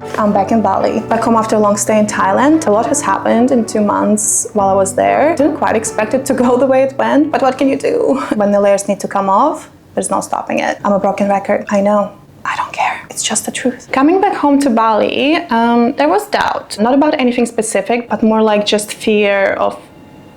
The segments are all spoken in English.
I'm back in Bali. Back home after a long stay in Thailand. A lot has happened in 2 months while I was there. Didn't quite expect it to go the way it went, but what can you do? When the layers need to come off, there's no stopping it. I'm a broken record, I know. I don't care. It's just the truth. Coming back home to Bali, there was doubt. Not about anything specific, but more like just fear of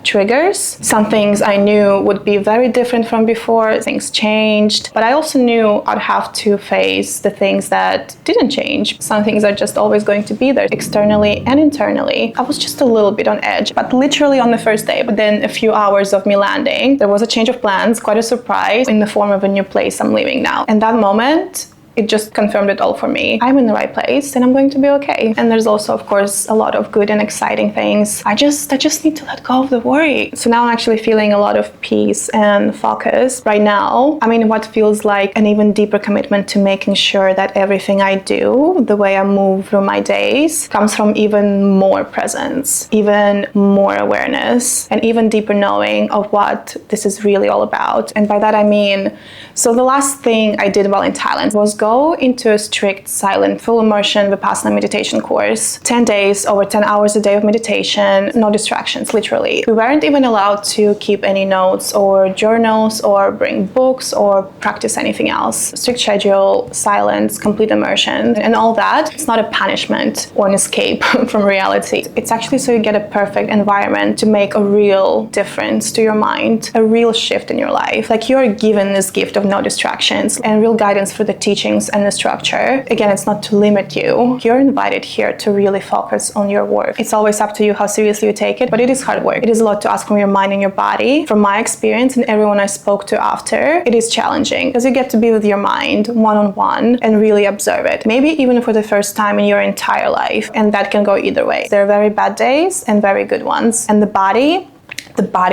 triggers. Some things I knew would be very different from before. Things changed. But I also knew I'd have to face the things that didn't change. Some things are just always going to be there, externally and internally. I was just a little bit on edge, but literally on the first day. But then a few hours of me landing, there was a change of plans, quite a surprise in the form of a new place I'm living now. And that moment, it just confirmed it all for me. I'm in the right place and I'm going to be okay. And there's also, of course, a lot of good and exciting things. I just need to let go of the worry. So now I'm actually feeling a lot of peace and focus right now. I'm in what feels like an even deeper commitment to making sure that everything I do, the way I move through my days, comes from even more presence, even more awareness, and even deeper knowing of what this is really all about. And by that I mean, so the last thing I did while in Thailand was go into a strict, silent, full immersion Vipassana meditation course. 10 days, over 10 hours a day of meditation, no distractions, literally. We weren't even allowed to keep any notes or journals or bring books or practice anything else. Strict schedule, silence, complete immersion, and all that. It's not a punishment or an escape from reality. It's actually so you get a perfect environment to make a real difference to your mind, a real shift in your life. Like you're given this gift of no distractions and real guidance for the teachings and the structure. Again, it's not to limit you. You're invited here to really focus on your work. It's always up to you how seriously you take it, but it is hard work. It is a lot to ask from your mind and your body. From my experience and everyone I spoke to after, it is challenging because you get to be with your mind one-on-one and really observe it. Maybe even for the first time in your entire life. And that can go either way. There are very bad days and very good ones. And the body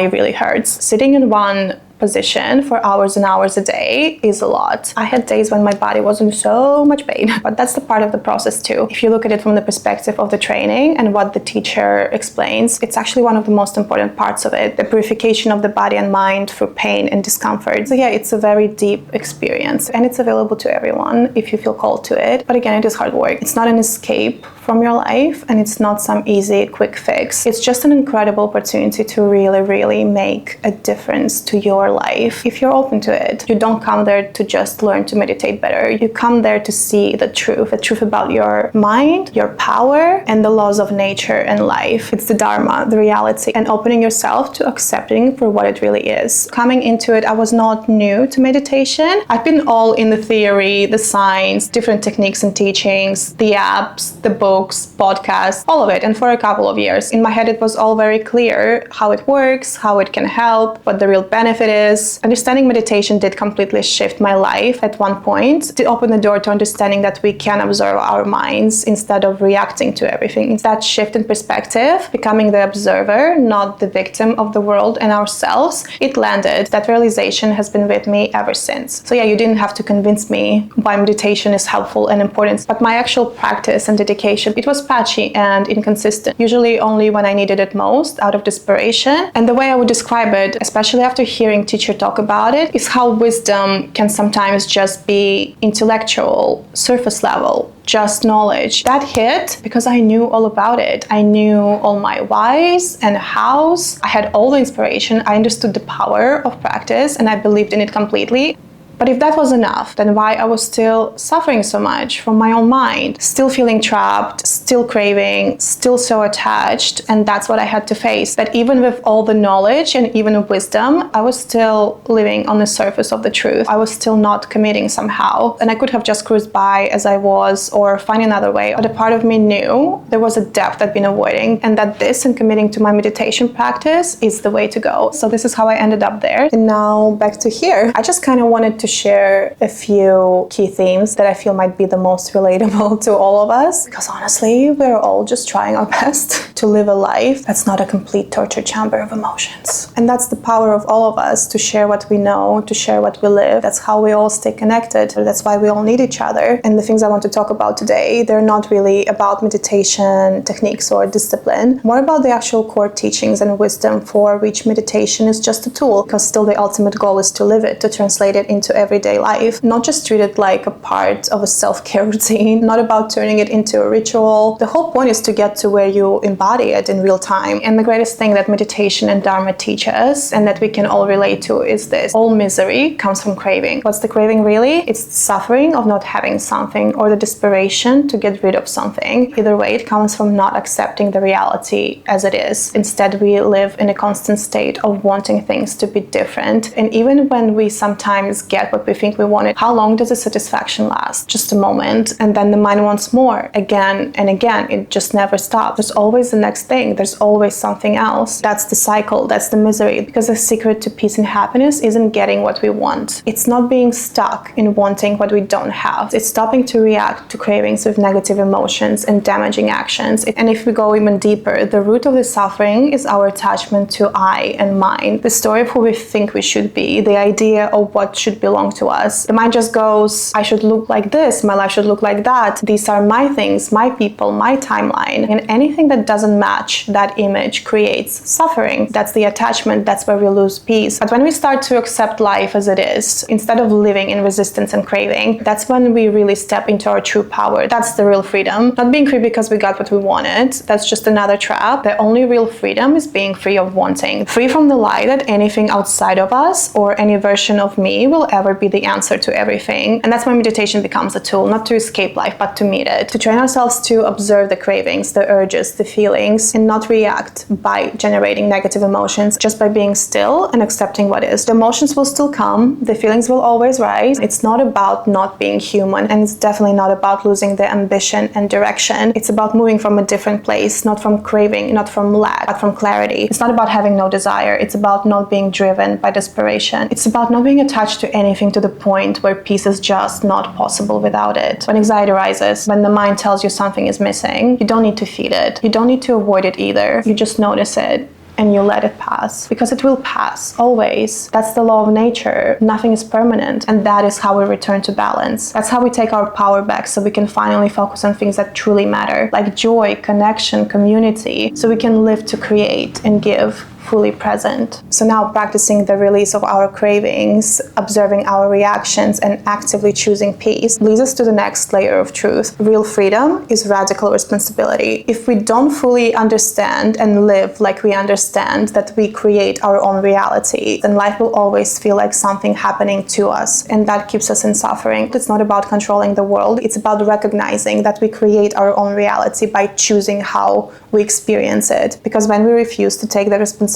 really hurts. Sitting in one position for hours and hours a day is a lot. I had days when my body was in so much pain, but that's the part of the process too. If you look at it from the perspective of the training and what the teacher explains, it's actually one of the most important parts of it, the purification of the body and mind through pain and discomfort. So yeah, it's a very deep experience and it's available to everyone if you feel called to it. But again, it is hard work. It's not an escape from your life and it's not some easy quick fix. It's just an incredible opportunity to really make a difference to your life if you're open to it. You don't come there to just learn to meditate better. You come there to see the truth about your mind, your power, and the laws of nature and life. It's the Dharma, the reality, and opening yourself to accepting for what it really is. Coming into it, I was not new to meditation. I've been all in the theory, the science, different techniques and teachings, the apps, the books, podcasts, all of it, and for a couple of years. In my head, it was all very clear how it works, how it can help, what the real benefit is. Understanding meditation did completely shift my life at one point. It opened the door to understanding that we can observe our minds instead of reacting to everything. It's that shift in perspective, becoming the observer, not the victim of the world and ourselves. It landed. That realization has been with me ever since. So yeah, you didn't have to convince me why meditation is helpful and important, but my actual practice and dedication, it was patchy and inconsistent, usually only when I needed it most, out of desperation. And the way I would describe it, especially after hearing teacher talk about it, is how wisdom can sometimes just be intellectual, surface level, just knowledge. That hit because I knew all about it. I knew all my whys and hows. I had all the inspiration. I understood the power of practice and I believed in it completely. But if that was enough, then why I was still suffering so much from my own mind, still feeling trapped, still craving, still so attached, and that's what I had to face. That even with all the knowledge and even wisdom, I was still living on the surface of the truth. I was still not committing somehow, and I could have just cruised by as I was or find another way, but a part of me knew there was a depth I'd been avoiding, and that this and committing to my meditation practice is the way to go. So this is how I ended up there. And now back to here. I just kind of wanted to share a few key themes that I feel might be the most relatable to all of us, because honestly, Maybe we're all just trying our best to live a life that's not a complete torture chamber of emotions. And that's the power of all of us, to share what we know, to share what we live. That's how we all stay connected. That's why we all need each other. And the things I want to talk about today, they're not really about meditation techniques or discipline, more about the actual core teachings and wisdom for which meditation is just a tool, because still the ultimate goal is to live it, to translate it into everyday life, not just treat it like a part of a self-care routine, not about turning it into a ritual. The whole point is to get to where you embody it in real time. And the greatest thing that meditation and Dharma teach us, and that we can all relate to, is this: all misery comes from craving. What's the craving really? It's the suffering of not having something, or the desperation to get rid of something. Either way, it comes from not accepting the reality as it is. Instead, we live in a constant state of wanting things to be different. And even when we sometimes get what we think we wanted, how long does the satisfaction last? Just a moment. And then the mind wants more again and again. It just never stops. There's always the next thing. There's always something else. That's the cycle. That's the misery. Because the secret to peace and happiness isn't getting what we want. It's not being stuck in wanting what we don't have. It's stopping to react to cravings with negative emotions and damaging actions. And if we go even deeper, the root of the suffering is our attachment to I and mine. The story of who we think we should be, the idea of what should belong to us. The mind just goes, I should look like this, my life should look like that. These are my things, my people, my timeline. And anything that doesn't match that image creates suffering. That's the attachment. That's where we lose peace. But when we start to accept life as it is, instead of living in resistance and craving, that's when we really step into our true power. That's the real freedom. Not being free because we got what we wanted. That's just another trap. The only real freedom is being free of wanting. Free from the lie that anything outside of us or any version of me will ever be the answer to everything. And that's when meditation becomes a tool, not to escape life, but to meet it. To train ourselves to observe the cravings, the urges, the feelings, and not react by generating negative emotions, just by being still and accepting what is. The emotions will still come. The feelings will always rise. It's not about not being human, and it's definitely not about losing the ambition and direction. It's about moving from a different place, not from craving, not from lack, but from clarity. It's not about having no desire. It's about not being driven by desperation. It's about not being attached to anything to the point where peace is just not possible without it. When anxiety rises, when the mind tells you something is missing, you don't need to feed it. You don't need to avoid it either. You just notice it. And you let it pass, because it will pass, always. That's the law of nature. Nothing is permanent, and that is how we return to balance. That's how we take our power back, so we can finally focus on things that truly matter, like joy, connection, community, so we can live to create and give, fully present. So now, practicing the release of our cravings, observing our reactions, and actively choosing peace leads us to the next layer of truth. Real freedom is radical responsibility. If we don't fully understand and live like we understand that we create our own reality, then life will always feel like something happening to us, and that keeps us in suffering. It's not about controlling the world. It's about recognizing that we create our own reality by choosing how we experience it. Because when we refuse to take the responsibility,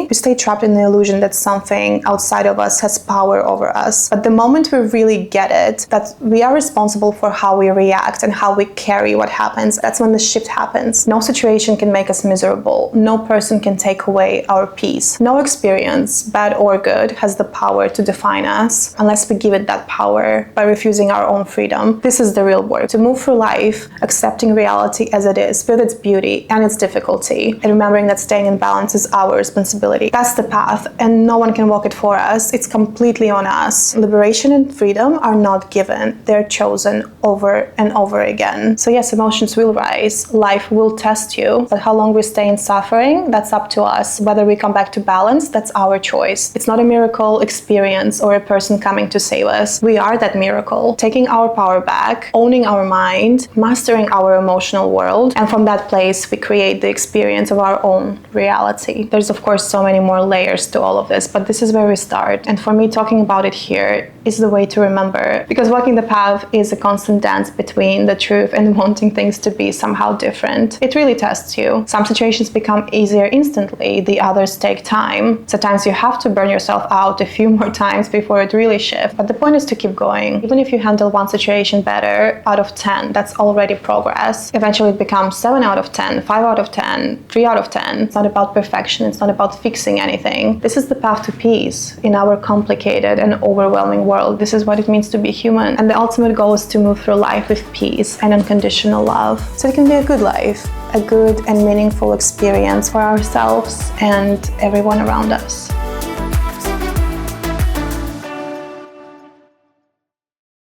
we stay trapped in the illusion that something outside of us has power over us. But the moment we really get it, that we are responsible for how we react and how we carry what happens, that's when the shift happens. No situation can make us miserable. No person can take away our peace. No experience, bad or good, has the power to define us unless we give it that power by refusing our own freedom. This is the real work. To move through life, accepting reality as it is, with its beauty and its difficulty, and remembering that staying in balance is our responsibility. That's the path, and no one can walk it for us. It's completely on us. Liberation and freedom are not given. They're chosen over and over again. So yes, emotions will rise. Life will test you. But how long we stay in suffering, that's up to us. Whether we come back to balance, that's our choice. It's not a miracle experience or a person coming to save us. We are that miracle. Taking our power back, owning our mind, mastering our emotional world, and from that place, we create the experience of our own reality. There's of course so many more layers to all of this, but this is where we start. And for me, talking about it here is the way to remember, because walking the path is a constant dance between the truth and wanting things to be somehow different. It really tests you. Some situations become easier instantly, the others take time. Sometimes you have to burn yourself out a few more times before it really shifts. But the point is to keep going. Even if you handle one situation better out of 10, that's already progress. Eventually it becomes 7 out of 10, 5 5 out of 10, 3 out of 10. It's not about perfection. It's not about fixing anything. This is the path to peace in our complicated and overwhelming world. This is what it means to be human. And the ultimate goal is to move through life with peace and unconditional love. So it can be a good life, a good and meaningful experience for ourselves and everyone around us.